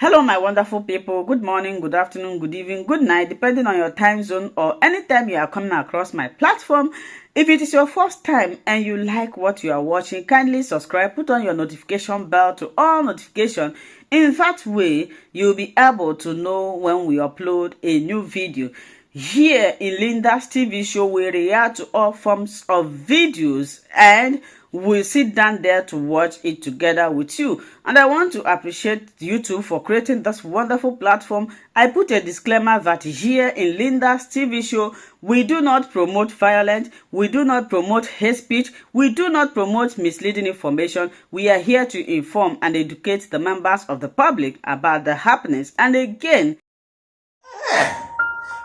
Hello, my wonderful people. Good morning, good afternoon, good evening, good night, depending on your time zone or anytime you are coming across my platform. If it is your first time and you like what you are watching, kindly subscribe, put on your notification bell to all notifications. In that way, you'll be able to know when we upload a new video. Here in Linda's TV show, we react to all forms of videos and we'll sit down there to watch it together with you. And I want to appreciate YouTube for creating this wonderful platform. I put a disclaimer that here in Linda's TV show, we do not promote violence, we do not promote hate speech, we do not promote misleading information. We are here to inform and educate the members of the public about the happenings. And again,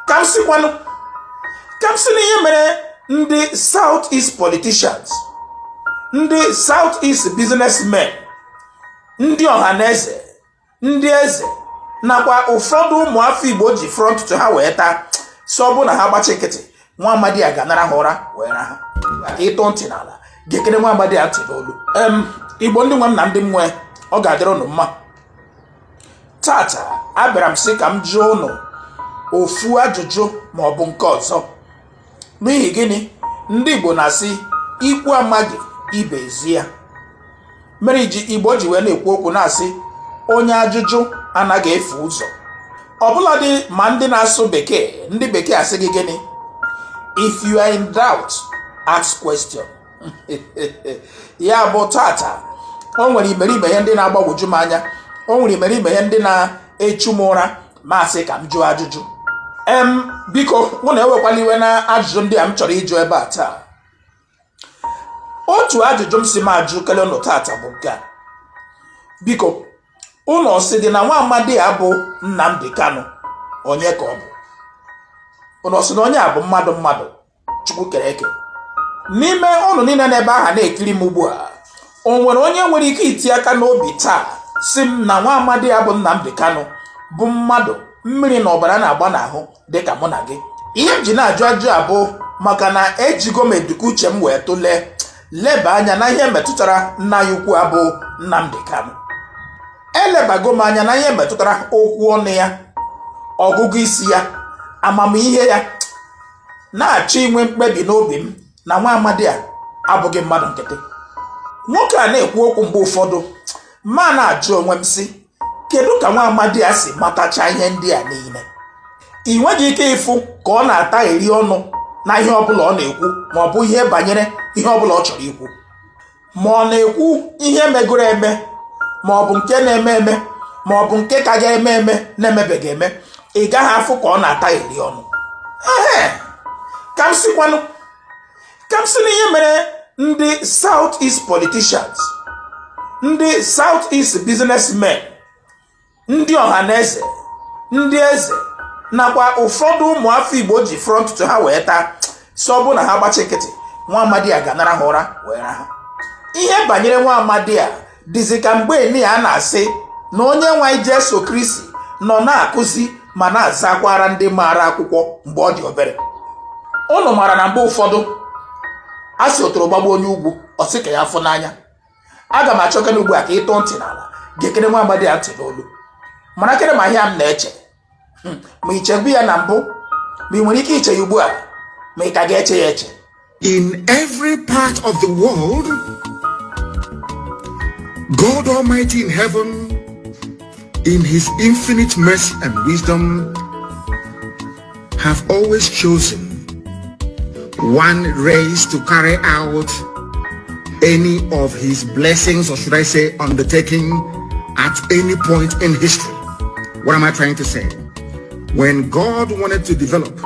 Kamsi the Southeast politicians, the Southeast businessmen, ndị ọhaneze, ndị eze, nakwa ụfọdụ ụmụafọ Igbo ji front to ha wee taa sọbụ na ha gbachi nkịtị nwa amadi a ganara ha ụra wee raha ịtụ ntị n'ala gekere nwa amadi a ntị n'olu. Igbo ndị nwe m na ndị mmụọ ọ ga-adịrị unu mma. Tata abịara m sị ka m jụọ unu ofu ajụjụ ma ọ bụ nke ọzọ. N'ihi gịnị ndị Igbo na-asị ikwu amaghị ibe ezi ya, mere Igbo ji wee na-ekwu okwu na-asị onye ajụjụ anaghị efe ụzọ. Ọbụladị ma ndị na-asụ bekee, ndị bekee asị gị gịnị? If you are in doubt, ask question. Ya bụ tata o nwere imeriime ihe ndị na-agbagwoju m anya, o nwere imeriime ihe ndị na-echu m ụra ma asị ka m jụọ ajụjụ. Biko mụ na-ewekwala iwe na ajụjụ ndị a m chọrọ ịjụ ebe a taa. Otu ajụjụ m si m ajụ kele unu tata bụ nke a. Biko unu sị dị na nwa amadi a bụ Nnamdi Kanu onye ka ọ bụ? Unu sị na onye a bụ mmadụ Chukwu kere eke? N'ime unu niile n'ebe aha na-ekiri m ugbu a, o nwere onye nwere ike iti aka n'obi taa si m na nwa amadi a bụ Nnamdi Kanu bụ mmadụ mmiri na ọbara na-agba n'ahụ dịka mụ na gị? Ihe m ji na-ajụ ajụ abụ maka na ejigo m eduku uche m wee tụlee leba anya na ihe metụtara nna ya ukwu abụ Nnamdi Kanu. Elebago m anya na ihe metụtara okwu ọnụ ya, ọgụgụ isi ya, amamihe ya, na-achọ inwe mkpebi n'obi m na nwa amadi a abụghị mmadụ nkịtị. Nwoke a na-ekwu okwu mgbe ụfọdụ ma na-ajụ onwe m sị, kedu ka nwa amadi a si matacha ihe ndị a niile? Ị nweghị ike ịfụ ka ọ na-ata eri ọnụ na ihe ọbụla ọ na-ekwu, ma ọ bụ ihe banyere ihe ọbụla ọ chọrọ ikwu, ma ọ na-ekwu ihe megoro eme, ma ọ bụ nke na-eme eme, ma ọ bụ nke ka ga-eme eme na-emebeghị eme. Ị gaghị afụ ka ọ na-ata eri ọnụ. Ka m sị na ihe mere ndị Southeast politicians, ndị Southeast businessmen, ndị ọhaneze, ndị eze, nakwa ụfọdụ ụmụafọ Igbo ji front to ha wee taa sọbụ na ha gbachi nkịtị nwa amadi a ganara ha ụra wee raha. Ihe banyere nwa amadi a dịzị ka mgbe ni a na-asị na onye nwe Jesu Kristi nọ na-akụzi ma na-azakwara ndị maara akwụkwọ mgbe ọ dị obere. Unu mara na mgbe ụfọdụ a sị otoro gbagbo onye ugwu ọ sị ka ya afụ n'anya. Aga m achọ gị ugbu a ka ịtụ ntị n'ala gekere nwa amadi a ntị n'olu, mara kere ma ihe m na-eche. Ma ichegbu ya na mbụ, ma ị nwere ike iche ya ugbu a, ma ị ka ga-eche ya eche. In every part of the world, God Almighty in heaven, in his infinite mercy and wisdom, have always chosen one race to carry out any of his blessings, or should I say undertaking, at any point in history. What am I trying to say? When God wanted to develop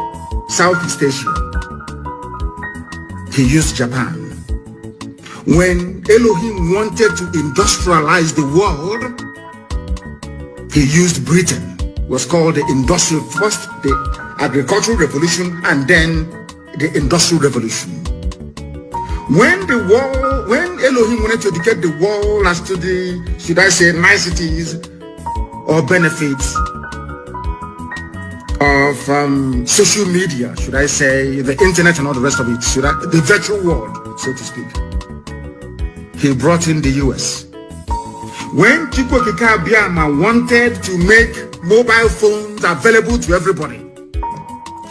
Southeast Asia, he used Japan. When Elohim wanted to industrialize the world, he used Britain. It was called the industrial, first the agricultural revolution and then the industrial revolution. When Elohim wanted to educate the world as to the, should I say, niceties or benefits of social media, should I say, the internet and all the rest of it, the virtual world, so to speak, he brought in the US. When Chukwuemeka Abbiama wanted to make mobile phones available to everybody,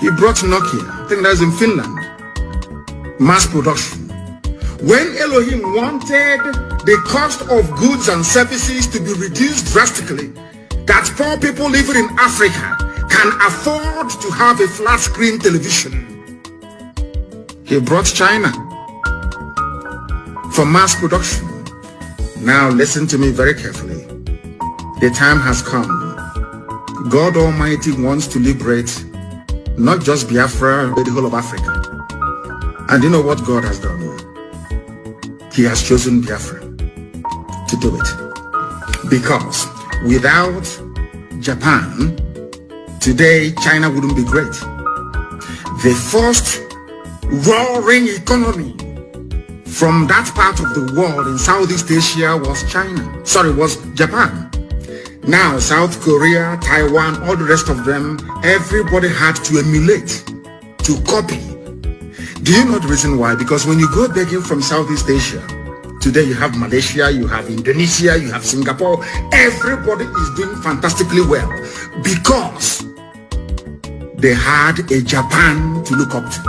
he brought Nokia. I think that's in Finland. Mass production. When Elohim wanted the cost of goods and services to be reduced drastically, that poor people living in Africa can afford to have a flat screen television, he brought China for mass production. Now listen to me very carefully. The time has come. God Almighty wants to liberate not just Biafra, but the whole of Africa. And you know what God has done? He has chosen Biafra to do it. Because without Japan, today China wouldn't be great. The first roaring economy from that part of the world in Southeast Asia was was Japan. Now South Korea, Taiwan, all the rest of them, everybody had to emulate, to copy. Do you know the reason why? Because when you go begging from Southeast Asia, today you have Malaysia, you have Indonesia, you have Singapore, everybody is doing fantastically well because they had a Japan to look up to.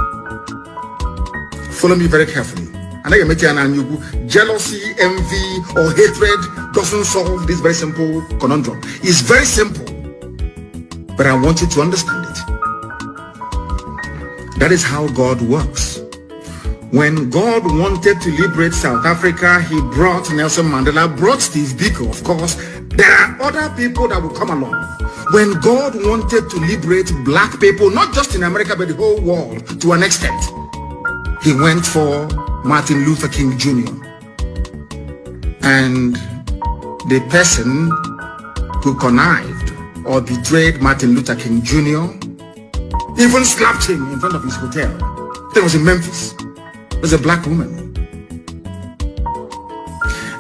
Follow me very carefully. And I can make you jealousy, envy, or hatred doesn't solve this very simple conundrum. It's very simple, but I want you to understand it. That is how God works. When God wanted to liberate South Africa, he brought Nelson Mandela, brought Steve Biko, of course. There are other people that will come along. When God wanted to liberate black people, not just in America, but the whole world to an extent, he went for Martin Luther King Jr. And the person who connived or betrayed Martin Luther King Jr. even slapped him in front of his hotel. That was in Memphis. It was a black woman.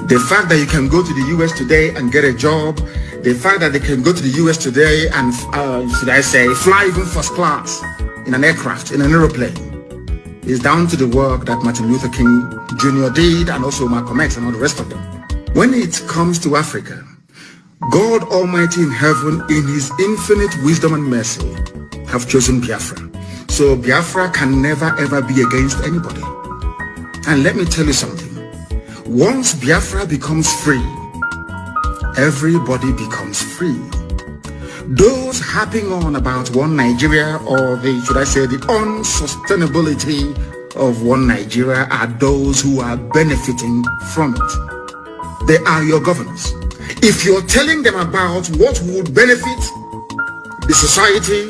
The fact that you can go to the US today and get a job, the fact that they can go to the US today and, should I say, fly even first class in an aircraft, in an aeroplane, is down to the work that Martin Luther King Jr. did and also Malcolm X and all the rest of them. When it comes to Africa, God Almighty in heaven, in his infinite wisdom and mercy, have chosen Biafra. So Biafra can never ever be against anybody. And let me tell you something. Once Biafra becomes free, everybody becomes free. Those harping on about one Nigeria, or should I say the unsustainability of one Nigeria, are those who are benefiting from it. They are your governors. If you're telling them about what would benefit the society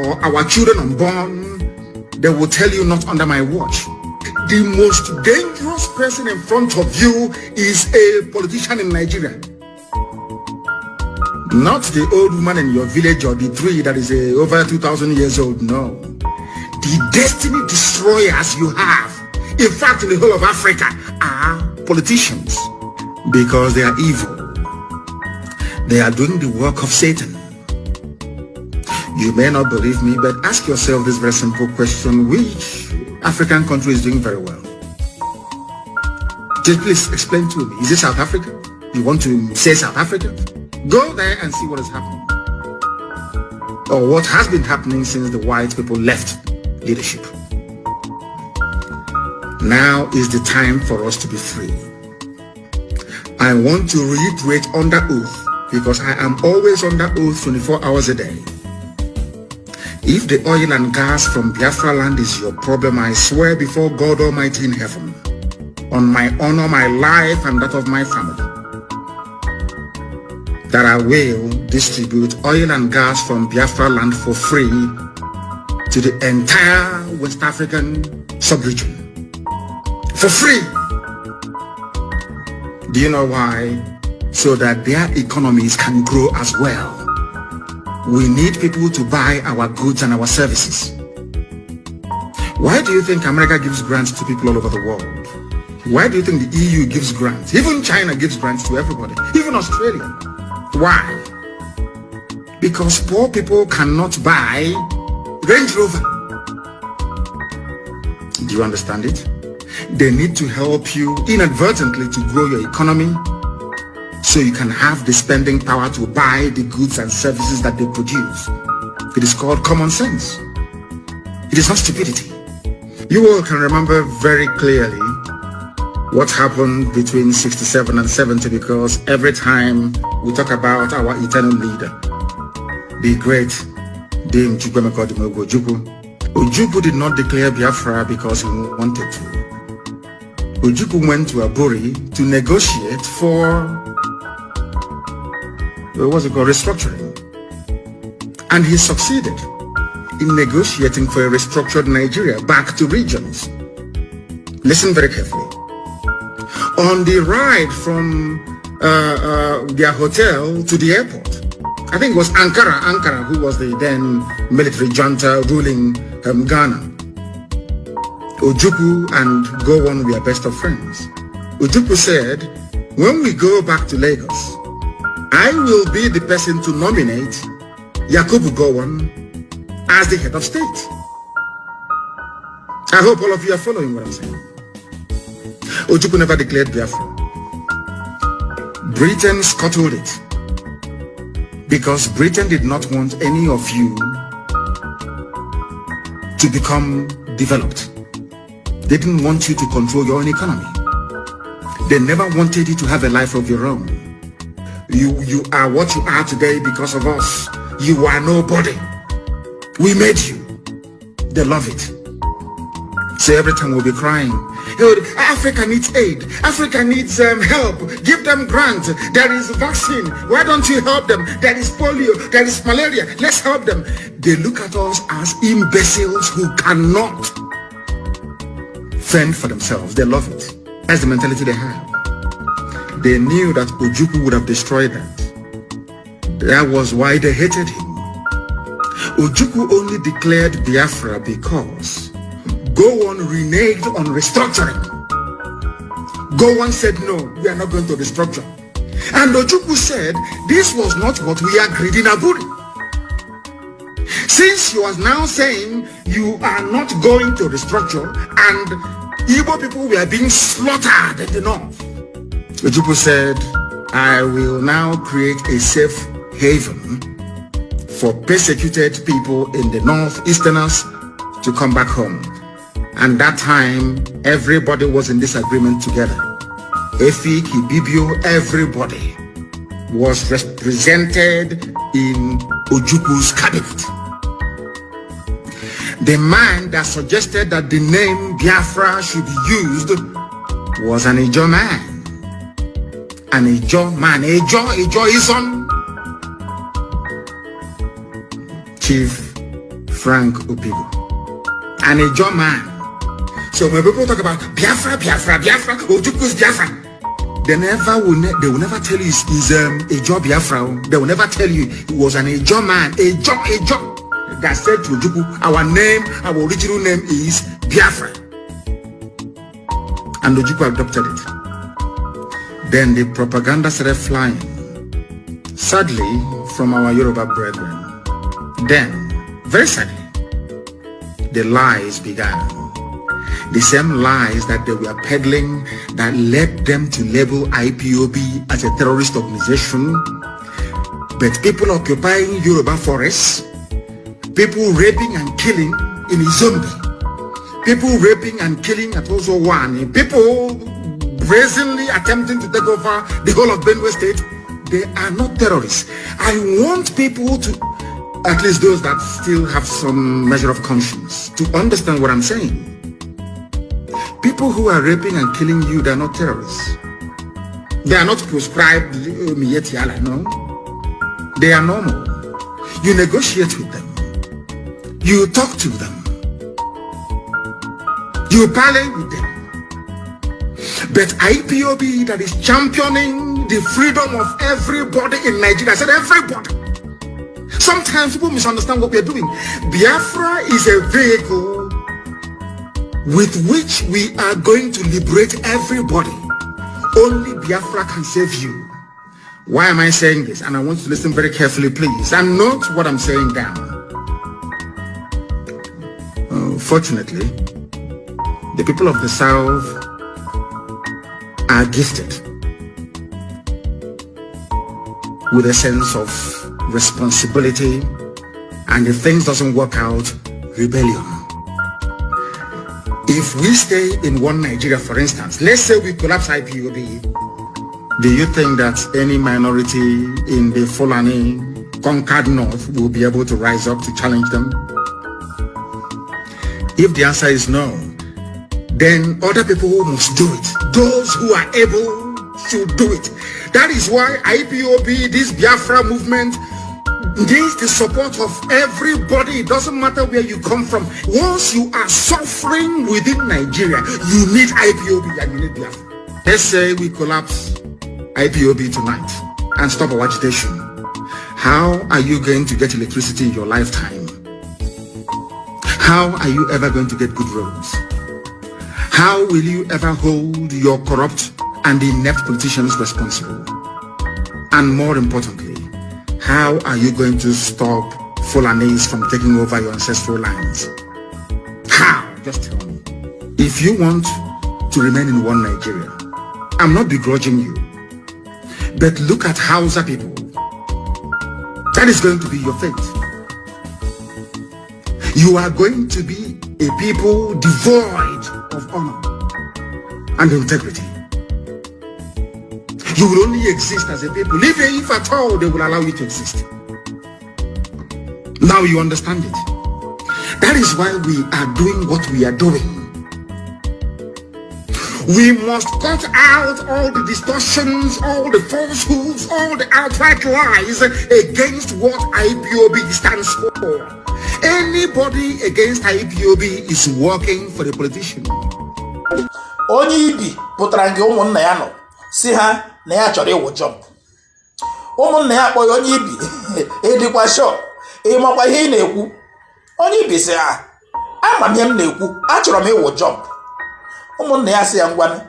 or our children unborn, they will tell you not under my watch. The most dangerous person in front of you is a politician in Nigeria. Not the old woman in your village or the tree that is over 2,000 years old, no. The destiny destroyers you have, in fact in the whole of Africa, are politicians because they are evil. They are doing the work of Satan. You may not believe me, but ask yourself this very simple question. Which African country is doing very well? Just please explain to me. Is it South Africa? You want to say South Africa? Go there and see what is happening. Or what has been happening since the white people left leadership. Now is the time for us to be free. I want to reiterate under oath, because I am always under oath 24 hours a day. If the oil and gas from Biafra land is your problem, I swear before God Almighty in heaven, on my honor, my life, and that of my family, that I will distribute oil and gas from Biafra land for free to the entire West African sub-region. For free. Do you know why? So that their economies can grow as well. We need people to buy our goods and our services. Why do you think America gives grants to people all over the world? Why do you think the EU gives grants? Even China gives grants to everybody. Even Australia. Why? Because poor people cannot buy Range Rover. Do you understand it? They need to help you inadvertently to grow your economy, so you can have the spending power to buy the goods and services that they produce. It is called common sense. It is not stupidity. You all can remember very clearly what happened between 67 and 70, because every time we talk about our eternal leader, the great Dame Ojukwu did not declare Biafra because he wanted to. Ojukwu went to Aburi to negotiate for restructuring. And he succeeded in negotiating for a restructured Nigeria back to regions. Listen very carefully. On the ride from their hotel to the airport, I think it was Ankara, who was the then military junta ruling Ghana. Ojukwu and Gowon were best of friends. Ojukwu said, when we go back to Lagos, I will be the person to nominate Yakubu Gowon as the head of state. I hope all of you are following what I'm saying. Ojukwu never declared Biafra. Britain scuttled it because Britain did not want any of you to become developed. They didn't want you to control your own economy. They never wanted you to have a life of your own. You are what you are today because of us. You are nobody. We made you. They love it. So every time we'll be crying, Africa needs aid. Africa needs help. Give them grant. There is vaccine. Why don't you help them? There is polio. There is malaria. Let's help them. They look at us as imbeciles who cannot fend for themselves. They love it. That's the mentality they have. They knew that Ojukwu would have destroyed that. That was why they hated him. Ojukwu only declared Biafra because Gowon reneged on restructuring. Gowon said, no, we are not going to restructure. And Ojukwu said, this was not what we agreed in Aburi. Since you are now saying you are not going to restructure and Igbo people were being slaughtered in the north, Ojukwu said, I will now create a safe haven for persecuted people in the northeasterners to come back home. And that time, everybody was in this agreement together. Efi, Kibibio, everybody was represented in Ojukwu's cabinet. The man that suggested that the name Biafra should be used was an Ijo man. An Ijo man. Ijo is on Chief Frank Opigo. An Ijo man. So when people talk about Biafra, Ojukwu's Biafra, they will never tell you he's Ijo Biafra. They will never tell you he was an Ijo man. Ijo. That said to Ojukwu, our original name is Biafra. And Ojukwu adopted it. Then the propaganda started flying. Sadly, from our Yoruba brethren. Then, very sadly, the lies began. The same lies that they were peddling that led them to label IPOB as a terrorist organization. But people occupying Yoruba forests, people raping and killing in Izombe, people raping and killing at Ozowani, people brazenly attempting to take over the whole of Benue State, they are not terrorists. I want people to, at least those that still have some measure of conscience, to understand what I'm saying. People who are raping and killing you, they are not terrorists. They are not proscribed Mietiala, no. They are normal. You negotiate with them. You talk to them. You parley with them. But IPOB that is championing the freedom of everybody in Nigeria, I said everybody. Sometimes people misunderstand what we are doing. Biafra is a vehicle with which we are going to liberate everybody. Only Biafra can save you. Why am I saying this? And I want you to listen very carefully, please, and note what I'm saying down. Fortunately, the people of the South are gifted. with a sense of responsibility, and if things doesn't work out, rebellion. If we stay in one Nigeria, for instance, let's say we collapse IPOB, do you think that any minority in the Fulani conquered North will be able to rise up to challenge them? If the answer is no, then other people must do it. Those who are able should do it. That is why IPOB, this Biafra movement, needs the support of everybody. It doesn't matter where you come from. Once you are suffering within Nigeria, you need IPOB and you need Biafra. Let's say we collapse IPOB tonight and stop our agitation. How are you going to get electricity in your lifetime? How are you ever going to get good roads? How will you ever hold your corrupt and inept politicians responsible? And more importantly, how are you going to stop Fulanis from taking over your ancestral lands? How? Just tell me. If you want to remain in one Nigeria, I'm not begrudging you, but look at Hausa people. That is going to be your fate. You are going to be a people devoid of honor and integrity. You will only exist as a people, even if at all they will allow you to exist. Now you understand it. That is why we are doing what we are doing. We must cut out all the distortions, all the falsehoods, all the outright lies against what IPOB stands for. Anybody against IPOB is working for the politician. Onye ibi pụtara nke ụmụnna ya nọ si ha na ya chọrọ ịwụ jump. Ụmụnna ya kpọrọ onye ibi edikwa shọ ịmakwa ihe ị na-ekwu. Onye ibi sị ha ama m ihe m na-ekwu, achọrọ m ịwụ jump. Ụmụnna ya sị ya ngwanụ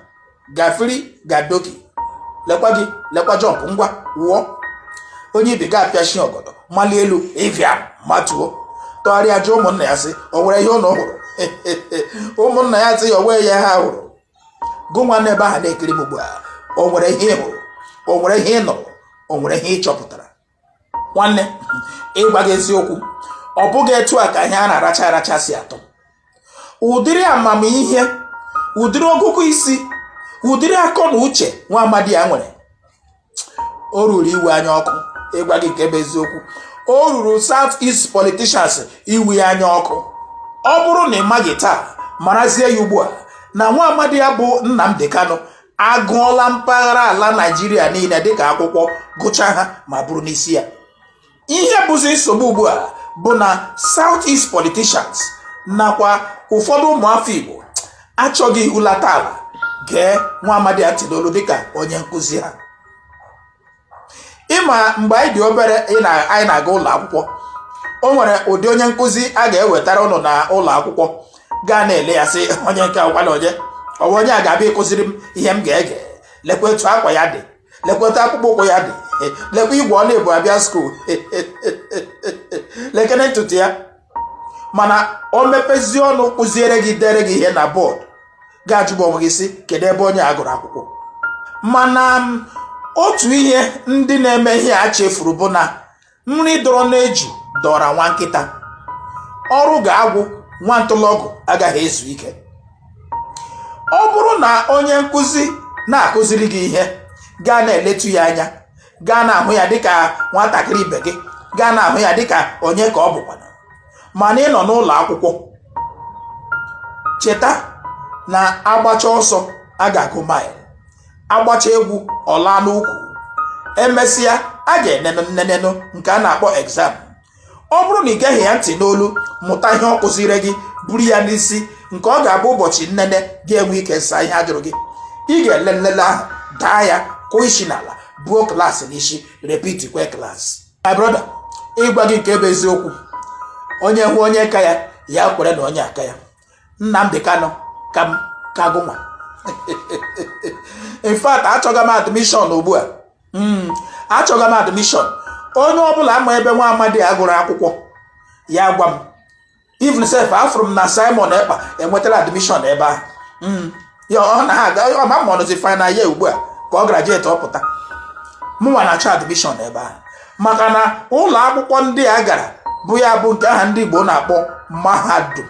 gafiri gadoki lekwa jump ngwa wụọ. Onye ibi ga-apịashi ọgọdọ mali elu ịvịa matuo tọgharịa jụ ụmụnna ya sị o nwere ihe ụnụ hụrụ. Ụmụnna ya sị o nwee ya ha hụrụ. Gụ nwanne ebe ahụ na-ekiri m ugbu a, o nwere ihe ị hụrụ, o nwere ihe ị nụrụ, o nwere ihe ị chọpụtara. Nwanne ịgwa gị eziokwu, ọ bụghị etu a ka ihe a na-aracha si atọ. Ụdịrị amamihe, ụdịrị ọgụgụ isi, ụdịrị akọ na uche nwa amadi ya nwere, o ruru iwe anya ọkụ. Ịgwa gị nke bụ eziokwu, o ruru South East politicians iwe anya ọkụ. Ọ bụrụ na ị maghị taa, marazie ya ugbu a na nwa amadi ya bụ Nnamdi Kanu agụọla mpaghara ala Nigeria niile dịka akwụkwọ, gụcha ha ma bụrụ n'isi ya. Ihe bụzi nsogbu ugbu a bụ na South East politicians nakwa ụfọdụ ụmụafọ Igbo achọghị ihulata ala gee nwa amadi ya tidolu dịka onye nkụzi ha. Ịma mgbe anyị dị obere anyị na-aga ụlọ akwụkwọ, o nwere ụdị onye nkụzi a ga-ewetara ụnụ na ụlọ akwụkwọ gaa na-ele ya sị onye nke ọkwala onye a ga-abịa ịkụziri m ihe m ga-ege. Lekwa etu akwa ya dị, lekwa etu akpụkpọ ụkwụ ya dị, lekwa igwe ọla ebu abịa skuul, lekene ntutu ya. Mana o mepezi ọnụ kụziere gị, dere gị ihe na bọọdụ, ga-ajụba onwe gị sị kedu ebe onye a gụrụ akwụkwọ. Mana otu ihe ndị na-eme ihe a chefuru bụ na nri dọrọ n'eju dọra nwa nkịta. Ọrụ ga-agwụ, nwa ntụlọgụ agaghị ezu ike. Ọ bụrụ na onye nkụzi na-akụziri gị ihe, gaa na-eletu ya anya, gaa na-ahụ ya dịka nwatakịrị ibe gị, gaa na-ahụ ya dịka onye ka ọ bụkwana. Mana ị nọ n'ụlọ akwụkwọ, cheta na agbacha ọsọ a ga-agụ maịl, agbacha egwu ọla n'ukwu, emesịa a ga-enenụ nke a na-akpọ exam. Ọ bụrụ na ị geghị ya ntị n'olu, mụta ihe ọ kụziri gị, buru ya n'isi, nke ọ ga-abụ ụbọchị nnene ga-enwe ike nsa ihe a jụrụ gị, ị ga-ele nlele ahụ, daa ya, kụọ isi n'ala, buo klaasị n'isi, repeat kwe klaasị. My brother, ịgwa gị nke bụ eziokwu, onye hụ onye ka ya kwere na onye aka ya. Nnamdi Kanu ka gụnwa. In fact, achọga m admission ugbu a. Achọga m admission. Onye ọbụla ama ebe nwa amadi agụrụ akwụkwọ ya gwa m. Even self afụrụ m na Simon Ekpa enwetara admission ebe ahụ. Ya ọ na-aga ọma ma ọ nọzi final year ugbu a ka ọ graduate ọpụta. mụnwa na-achọ admission ebe ahụ maka na ụlọ akwụkwọ ndị a gara bụ ya bụ nke aha ndị Igbo na-akpọ mahadum.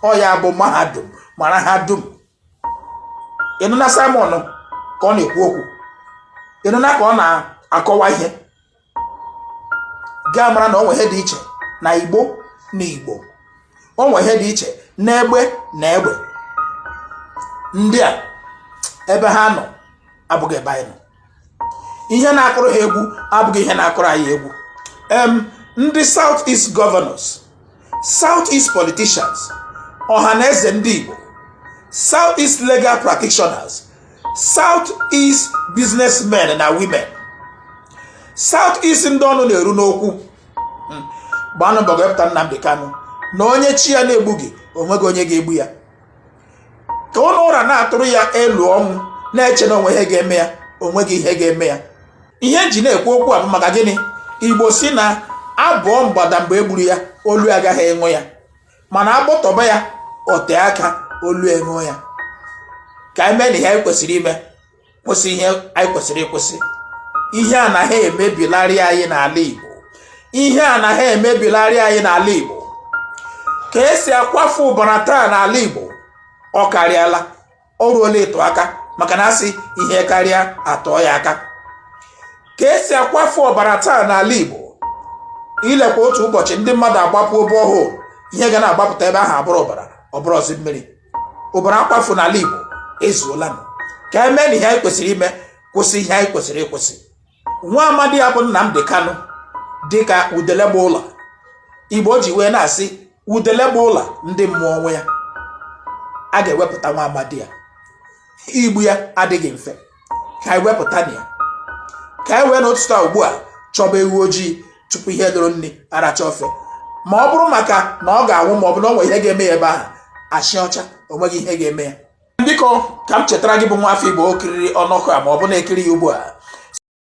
Ọ ya bụ mahadum mara ha dum. Ịnụ na Simon ka ọ na-ekwu okwu, ịnụ na ka ọ na-akọwa ihe, gaa mara na o nwe ihe dị iche na Igbo na Igbo, o nwe ihe dị iche na egbe na egbe. Ndị a ebe ha nọ abụghị ebe anyị nọ. Ihe na-akụrụ ha egwu abụghị ihe na-akụrụ anyị egwu. Ndị South East governors, South East politicians, ọha na eze ndị Igbo, South East legal practitioners, South East businessmen na women, South East ndị ọnụ na-eru n'okwu gbanụ mbọ wepụta Nnamdi Kanu na onye chi ya na-egbughị onweghị onye ga-egbu ya, ka ụlọ ụra na-atụrụ ya elu ọnwụ na-eche na onwe ihe ga-eme ya, onweghị ihe ga-eme ya. Ihe nji na-ekwu okwu a bụ maka gịnị? Igbo si na abụọ mgbada mgbe egburu ya olu agaghị enwe ya, mana agbọtọba ya ote aka olu enwe ya. Ka anyị mee na ihe anyị kwesịrị ime, kwụsị ihe anyị kwesịrị ịkwụsị. Ihe anaghị emebilarị anyị n'ala Igbo, ihe anaghị emebilarị anyị n'ala Igbo. Ka esi akwafu ụbara taa n'ala Igbo ọ karịala, o ruola ịtụ aka, maka na asị ihe karịa atọ ya aka. Ka esi akwafu ọbara taa n'ala Igbo, ilekwa otu ụbọchị ndị mmadụ agbapụ obe ọhụụ, ihe ga na-agbapụta ebe ahụ abụrụ ọbara, ọbụrụ ọzi mmiri. Ụbara akwafu n'ala Igbo ezuola nụ. Ka eme na ihe anyị kwesịrị ime, kwụsị ihe anyị kwesịrị ịkwụsị. Nwa amadi ya bụ Nnamdi Kanu dịka udele gba ụlọ, Igbo ji wee na-asị udele gba ụlọ ndị mmụọ onwe ya. A ga-ewepụta nwa amadi ya, igbu ya adịghị mfe. Ka anyị wepụta na ya, ka anyị wee n'ụtụtụ ugbu a chọba ewu ojii tupu ihe doro nri aracha ofe. Ma ọ bụrụ maka na ọ ga-anwụ ma ọ bụ na ọ nwere ihe ga-eme ya ebe ahụ, achị ọcha onweghị ihe ga-eme ya. Biko ka m chetara gị bụ nwa afọ Igbo okiriri ọnụọkụ a ma ọ bụ na-ekiri ya ugbu a.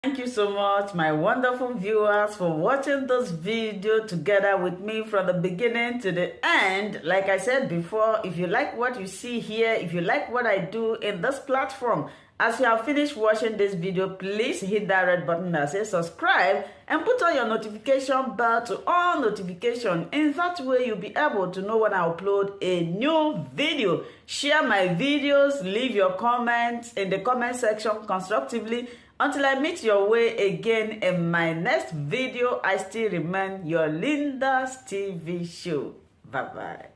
Thank you so much, my wonderful viewers, for watching this video together with me from the beginning to the end. Like I said before, if you like what you see here, if you like what I do in this platform, as you have finished watching this video, please hit that red button that says subscribe and put on your notification bell to all notification. In that way, you'll be able to know when I upload a new video. Share my videos, leave your comments in the comment section constructively. Until I meet your way again in my next video, I still remain your Linda's TV show. Bye-bye.